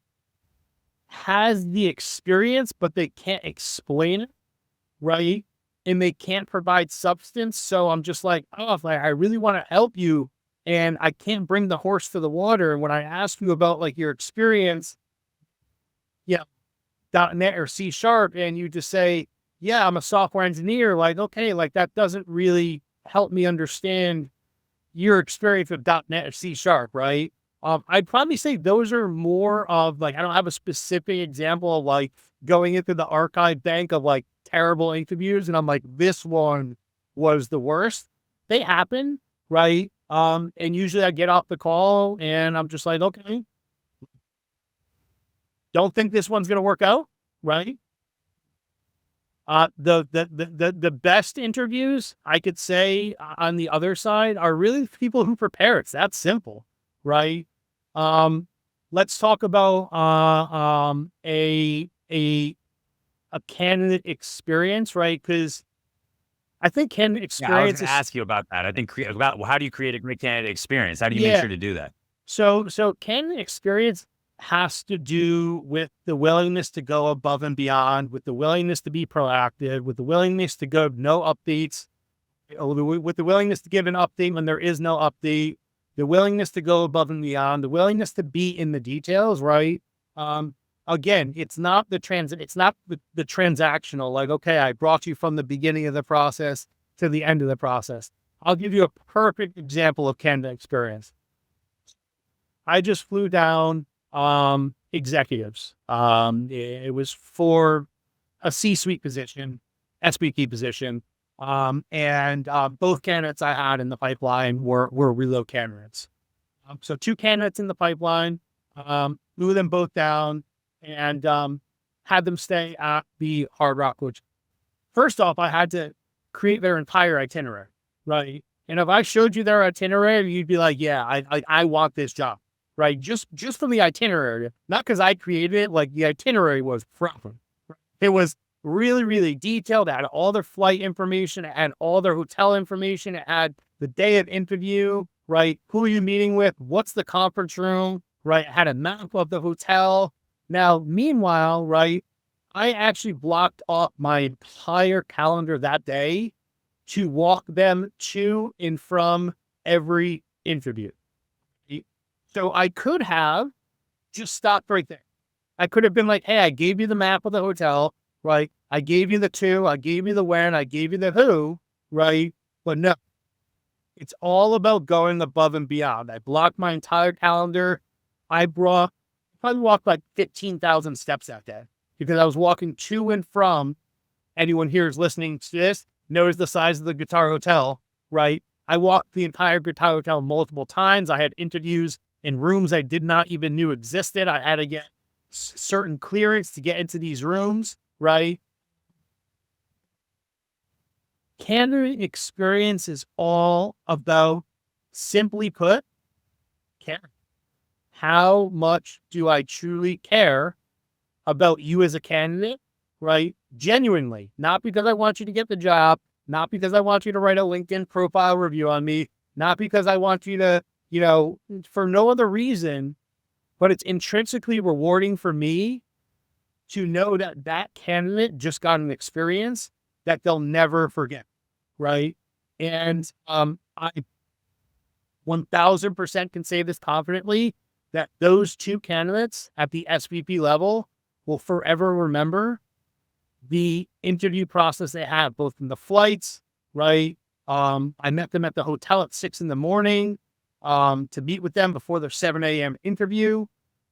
has the experience, but they can't explain it, right? And they can't provide substance. So I'm just like, oh, if I really want to help you and I can't bring the horse to the water. And when I ask you about like your experience, yeah, .NET or C sharp, and you just say, yeah, I'm a software engineer. Like, okay, like that doesn't really help me understand your experience with .NET or C sharp, right? I'd probably say those are more of like, I don't have a specific example of like going into the archive bank of like terrible interviews. And I'm like, this one was the worst. They happen, right? And usually I get off the call and I'm just like, okay, don't think this one's going to work out, right? The best interviews I could say on the other side are really people who prepare. It's that simple, right? Let's talk about a candidate experience, right? Because I think candidate Yeah, I was experience going to is ask you about that. I think about how do you create a great candidate experience? How do you make yeah. sure to do that? So candidate experience has to do with the willingness to go above and beyond, with the willingness to be proactive, with the willingness to go no updates, with the willingness to give an update when there is no update, the willingness to go above and beyond, the willingness to be in the details, right? Again, it's not the transactional, like, okay, I brought you from the beginning of the process to the end of the process. I'll give you a perfect example of candidate experience. I just flew down executives. It was for a C-suite position, SVP position. And both candidates I had in the pipeline were reload candidates. So 2 candidates in the pipeline, flew them both down and had them stay at the Hard Rock, which first off, I had to create their entire itinerary, right? And if I showed you their itinerary, you'd be like, yeah, I want this job. Right. Just from the itinerary, not because I created it, like the itinerary was proper. It was really, really detailed. It had all their flight information. It had all their hotel information. It had the day of interview, right? Who are you meeting with? What's the conference room, right? It had a map of the hotel. Now, meanwhile, right, I actually blocked off my entire calendar that day to walk them to and from every interview. So I could have just stopped right there. I could have been like, hey, I gave you the map of the hotel, right? I gave you the to, I gave you the when, I gave you the who, right? But no, it's all about going above and beyond. I blocked my entire calendar. I probably walked like 15,000 steps that day because I was walking to and from. Anyone here is listening to this knows the size of the Guitar Hotel, right? I walked the entire Guitar Hotel multiple times. I had interviews in rooms I did not even knew existed. I had to get certain clearance to get into these rooms, right? Candidate experience is all about, simply put, care. How much do I truly care about you as a candidate, right? Genuinely, not because I want you to get the job, not because I want you to write a LinkedIn profile review on me, not because I want you to, for no other reason, but it's intrinsically rewarding for me to know that that candidate just got an experience that they'll never forget, right? And I 1000% can say this confidently, that those 2 candidates at the SVP level will forever remember the interview process they had, both in the flights, right? I met them at the hotel at 6 a.m. To meet with them before their 7 a.m. interview.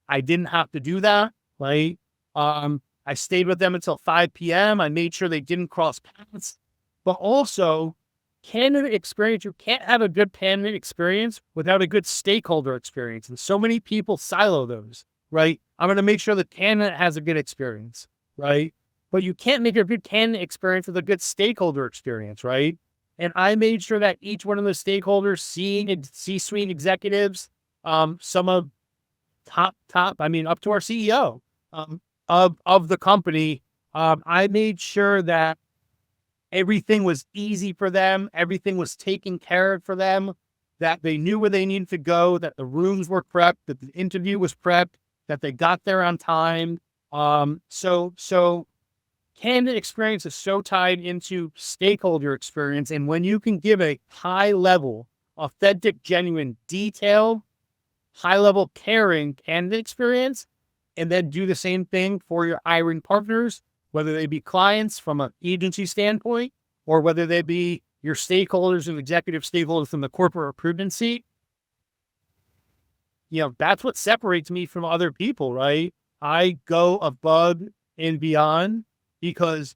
I didn't have to do that, right? I stayed with them until 5 p.m. I made sure they didn't cross paths, but also candidate experience. You can't have a good candidate experience without a good stakeholder experience. And so many people silo those, right? I'm going to make sure the candidate has a good experience, right? But you can't make a good candidate experience with a good stakeholder experience, right? And I made sure that each one of the stakeholders, C-suite executives, some of top, I mean, up to our CEO of the company, I made sure that everything was easy for them. Everything was taken care of for them, that they knew where they needed to go, that the rooms were prepped, that the interview was prepped, that they got there on time. So candidate experience is so tied into stakeholder experience. And when you can give a high level, authentic, genuine, detailed, high level caring candidate experience, and then do the same thing for your hiring partners, whether they be clients from an agency standpoint, or whether they be your stakeholders and executive stakeholders from the corporate recruitment seat, that's what separates me from other people, right? I go above and beyond because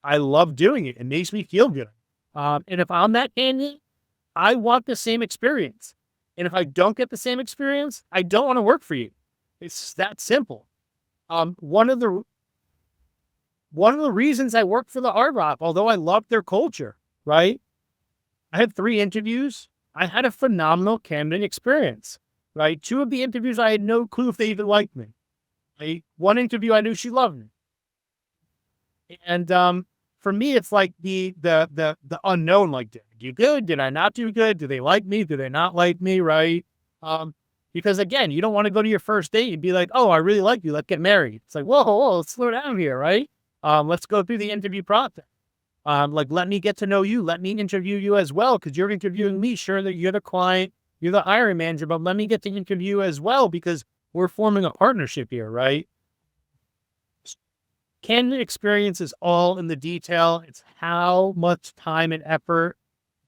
I love doing it. It makes me feel good. And if I'm that candidate, I want the same experience. And if I don't get the same experience, I don't want to work for you. It's that simple. One of the reasons I worked for the Hard Rock, although I loved their culture, right? I had 3 interviews. I had a phenomenal candidate experience, right? 2 of the interviews, I had no clue if they even liked me. Right? 1 interview, I knew she loved me. And for me, it's like the unknown. Like, did I do good? Did I not do good? Do they like me? Do they not like me? Right? Because again, you don't want to go to your first date and be like, "Oh, I really like you. Let's get married." It's like, whoa, let's slow down here, right? Let's go through the interview process. Let me get to know you. Let me interview you as well, because you're interviewing me. Sure that you're the client, you're the hiring manager, but let me get to interview you as well, because we're forming a partnership here, right? Candidate experience is all in the detail. It's how much time and effort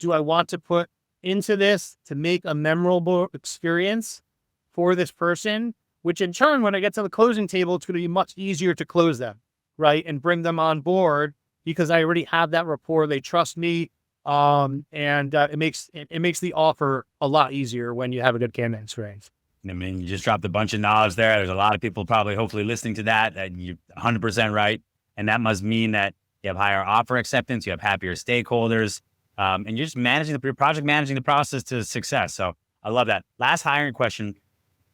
do I want to put into this to make a memorable experience for this person, which in turn, when I get to the closing table, it's going to be much easier to close them, right? And bring them on board because I already have that rapport. They trust me. It makes the offer a lot easier when you have a good candidate experience. I mean, you just dropped a bunch of knowledge there. There's a lot of people probably hopefully listening to that, and you're 100% right. And that must mean that you have higher offer acceptance, you have happier stakeholders, and you're just you're project managing the process to success. So I love that. Last hiring question.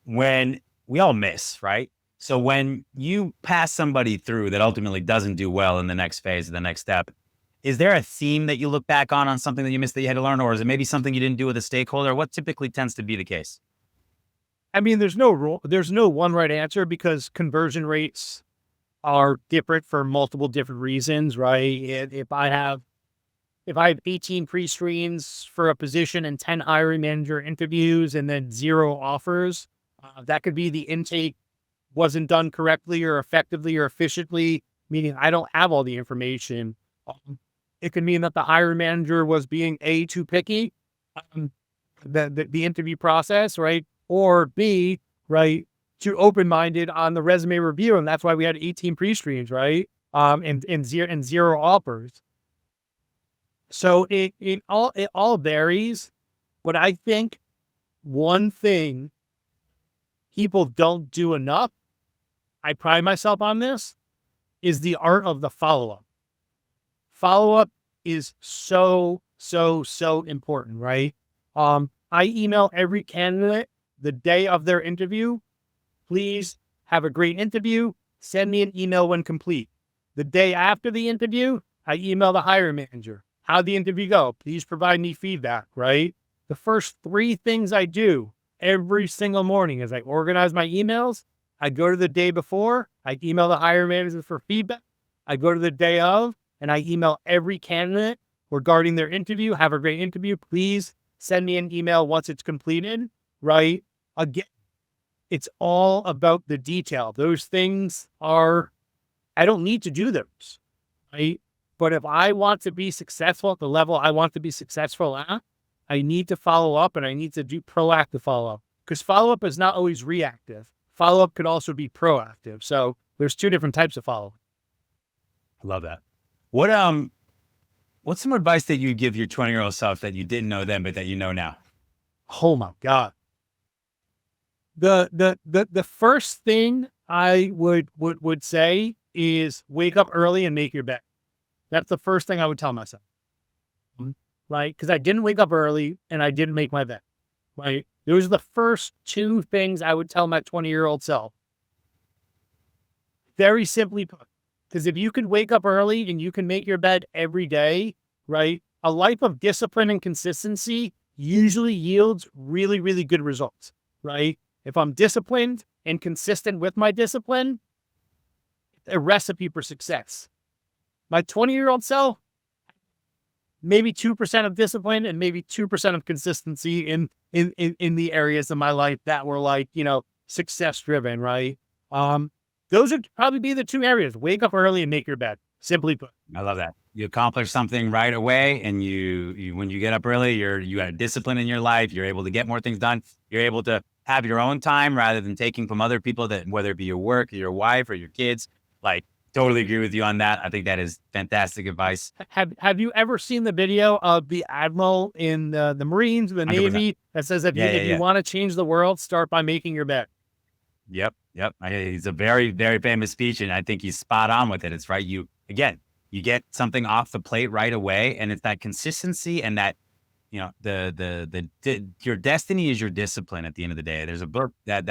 When we all miss, right? So when you pass somebody through that ultimately doesn't do well in the next phase of the next step, is there a theme that you look back on something that you missed that you had to learn, or is it maybe something you didn't do with a stakeholder? What typically tends to be the case? I mean, there's no one right answer, because conversion rates are different for multiple different reasons, right? If I have 18 pre-screens for a position and 10 hiring manager interviews and then 0 offers, that could be the intake wasn't done correctly or effectively or efficiently, meaning I don't have all the information. It could mean that the hiring manager was being too picky, the interview process, right? Or B, right, too open-minded on the resume review, and that's why we had 18 pre-screens, right? And 0 offers. So it all varies. But I think one thing people don't do enough, I pride myself on this, is the art of the follow-up. Follow-up is so important, right? I email every candidate the day of their interview. Please have a great interview. Send me an email when complete. The day after the interview, I email the hiring manager. How'd the interview go? Please provide me feedback, right? The first 3 things I do every single morning is I organize my emails. I go to the day before, I email the hiring manager for feedback. I go to the day of, and I email every candidate regarding their interview. Have a great interview. Please send me an email once it's completed, right? Again, it's all about the detail. Those things I don't need to do those, right? But if I want to be successful at the level I want to be successful at, I need to follow up, and I need to do proactive follow-up, because follow-up is not always reactive. Follow-up could also be proactive. So there's 2 different types of follow-up. I love that. What's some advice that you give your 20-year-old self that you didn't know then, but that you know now? Oh my God. The first thing I would say is wake up early and make your bed. That's the first thing I would tell myself, right? Because I didn't wake up early and I didn't make my bed, right? Those are the first 2 things I would tell my 20-year-old self. Very simply put, because if you can wake up early and you can make your bed every day, right? A life of discipline and consistency usually yields really, really good results, right? If I'm disciplined and consistent with my discipline, it's a recipe for success. My 20-year-old self, maybe 2% of discipline and maybe 2% of consistency in the areas of my life that were like, success driven, right? Those would probably be the two areas. Wake up early and make your bed. Simply put. I love that. You accomplish something right away, and you when you get up early, you got discipline in your life. You're able to get more things done. You're able to have your own time rather than taking from other people, that whether it be your work, or your wife, or your kids. Like, totally agree with you on that. I think that is fantastic advice. Have you ever seen the video of the admiral in the Marines, the 100%. Navy, that says if you want to change the world, start by making your bed? Yep. He's a very, very famous speech, and I think he's spot on with it. It's right. You get something off the plate right away, and it's that consistency and that, your destiny is your discipline at the end of the day. There's a book that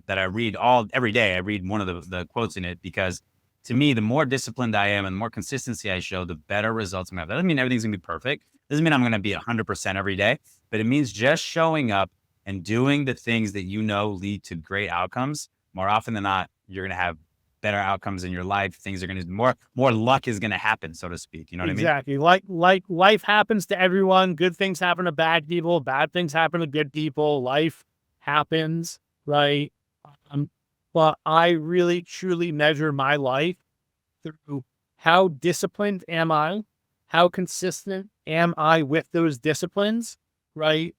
I read every day. I read one of the quotes in it, because to me, the more disciplined I am and the more consistency I show, the better results I'm going to have. That doesn't mean everything's going to be perfect. Doesn't mean I'm going to be 100% every day, but it means just showing up and doing the things that lead to great outcomes. More often than not, you're going to have better outcomes in your life. Things are going to more luck is going to happen, so to speak. You know what I mean? Exactly. Like life happens to everyone. Good things happen to bad people. Bad things happen to good people. Life happens, right? But I really, truly measure my life through how disciplined am I? How consistent am I with those disciplines, right?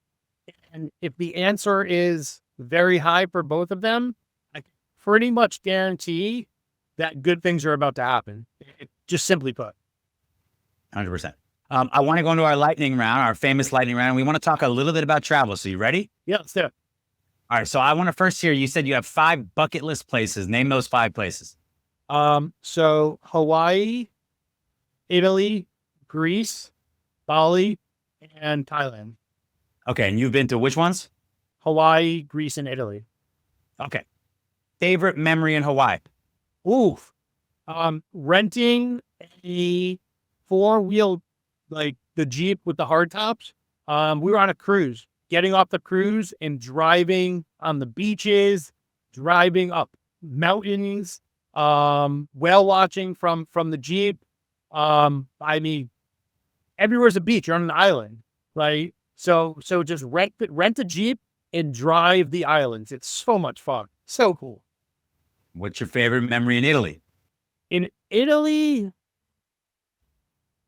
And if the answer is very high for both of them, I can pretty much guarantee that good things are about to happen. Just simply put. 100%. I want to go into our lightning round, our famous lightning round. We want to talk a little bit about travel. So you ready? Yeah, let's do it. All right. So I want to first hear, you said you have 5 bucket list places. Name those 5 places. So Hawaii, Italy, Greece, Bali, and Thailand. Okay. And you've been to which ones? Hawaii, Greece, and Italy. Okay. Favorite memory in Hawaii? Ooh. Renting a 4-wheel, like the Jeep with the hard tops. We were on a cruise, getting off the cruise and driving on the beaches, driving up mountains, whale watching from the Jeep. I mean, everywhere's a beach. You're on an island, right? So just rent a Jeep and drive the islands. It's so much fun. So cool. What's your favorite memory in Italy? In Italy,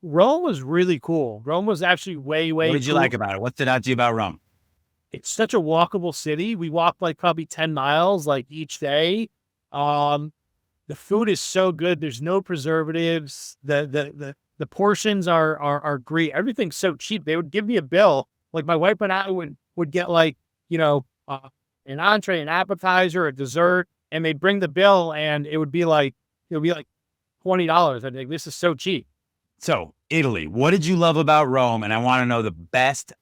Rome was really cool. Rome was actually way What did you cool. like about it? What stood out to you about Rome? It's such a walkable city. We walked like probably 10 miles like each day. The food is so good. There's no preservatives. The portions are great. Everything's so cheap. They would give me a bill. Like my wife and I would get like, an entree, an appetizer, a dessert, and they'd bring the bill and it would be like $20. I think this is so cheap. So Italy, what did you love about Rome? And I want to know the best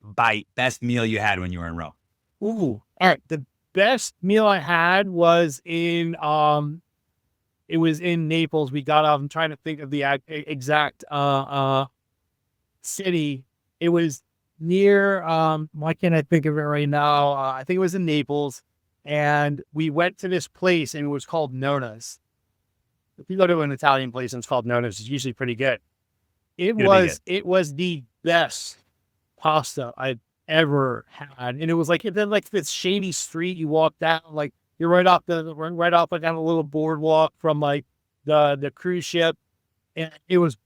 meal you had when you were in Rome. Ooh, all right. The best meal I had was in it was in Naples. We got off. I'm trying to think of the exact city. It was near why can't I think of it right now? I think it was in Naples, and we went to this place and it was called Nona's. If you go to an Italian place and it's called Nona's, it's usually pretty good. It was the best pasta I'd ever had. And it was like this shady street you walk down, like you're right off like on a little boardwalk from like the cruise ship. And it was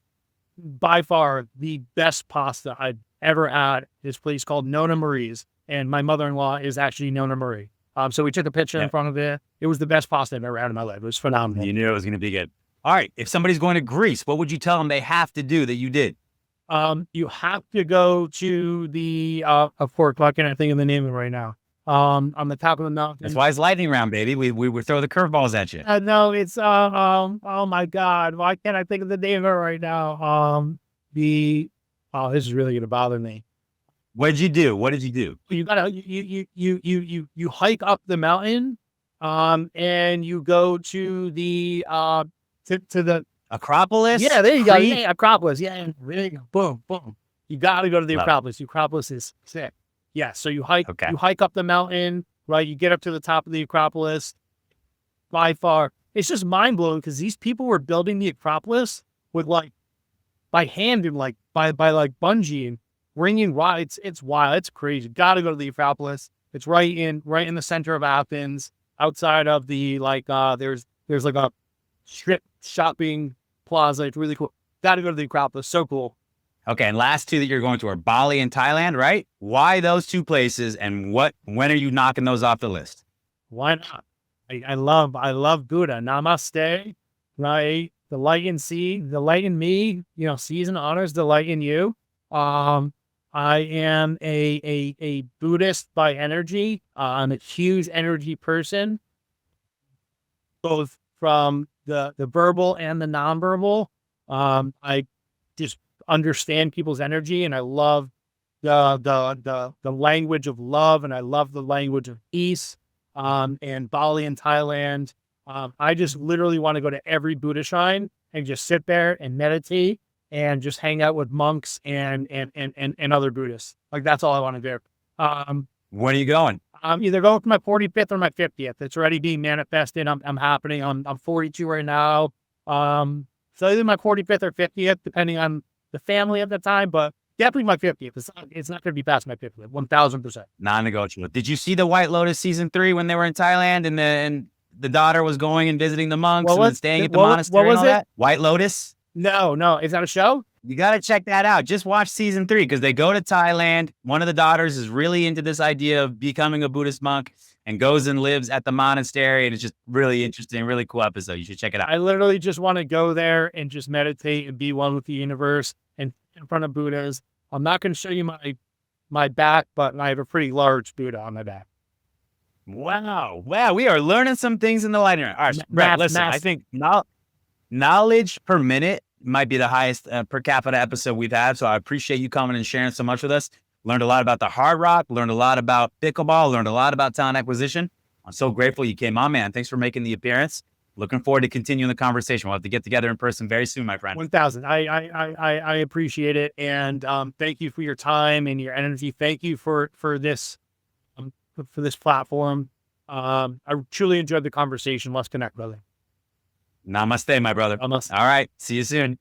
by far the best pasta I'd ever had. This place called Nonna Marie's, and my mother-in-law is actually Nonna Marie. So we took a picture in front of it. It was the best pasta I've ever had in my life. It was phenomenal. You knew it was going to be good. All right. If somebody's going to Greece, what would you tell them they have to do that you did? You have to go to the of course, I can't think of the name of it right now. On the top of the mountain. That's why it's lightning round, baby. We would throw the curveballs at you. No, it's oh my God, why can't I think of the name of it right now? This is really gonna bother me. What did you do? You gotta you hike up the mountain, and you go to the to the Acropolis? Yeah, there you go. Crete? Yeah, Acropolis. Yeah, and there you go. Boom, boom. You got to go to the Acropolis. The Acropolis is sick. Yeah, so you hike up the mountain, right? You get up to the top of the Acropolis. By far, it's just mind blowing because these people were building the Acropolis with like by hand and like by like bungee and bringing rods. It's wild. It's crazy. Got to go to the Acropolis. It's right in the center of Athens, outside of the there's like a strip shopping plaza. It's really cool. Got to go to the Acropolis. So cool. Okay, and last two that you're going to are Bali and Thailand, right? Why those two places, and when are you knocking those off the list? Why not? I love Buddha. Namaste, right? The light in sea, the light in me, season honors the light in you. I am a Buddhist by energy. I'm a huge energy person, both from the verbal and the nonverbal. I just understand people's energy, and I love the language of love, and I love the language of peace. And Bali and Thailand. I just literally want to go to every Buddha shrine and just sit there and meditate and just hang out with monks and other Buddhists. Like, that's all I want to do. When are you going? I'm either going for my 45th or my 50th. It's already being manifested. I'm happening. I'm 42 right now. So either my 45th or 50th, depending on the family at the time, but definitely my 50th. It's not going to be past my 50th, 1000%. Non-negotiable. Did you see the White Lotus season 3 when they were in Thailand and the daughter was going and visiting the monks and then staying at the monastery and all that? White Lotus? No. Is that a show? You got to check that out. Just watch season 3 because they go to Thailand. One of the daughters is really into this idea of becoming a Buddhist monk and goes and lives at the monastery. And it's just really interesting, really cool episode. You should check it out. I literally just want to go there and just meditate and be one with the universe and in front of Buddhas. I'm not going to show you my back, but I have a pretty large Buddha on my back. Wow. We are learning some things in the light. All right, Brett, listen, I think knowledge per minute might be the highest per capita episode we've had. So I appreciate you coming and sharing so much with us. Learned a lot about the Hard Rock, learned a lot about pickleball, learned a lot about talent acquisition. I'm so grateful you came on, man. Thanks for making the appearance. Looking forward to continuing the conversation. We'll have to get together in person very soon, my friend. 1000. I appreciate it. And thank you for your time and your energy. Thank you for this platform. I truly enjoyed the conversation. Let's connect, brother. Namaste, my brother. Namaste. All right. See you soon.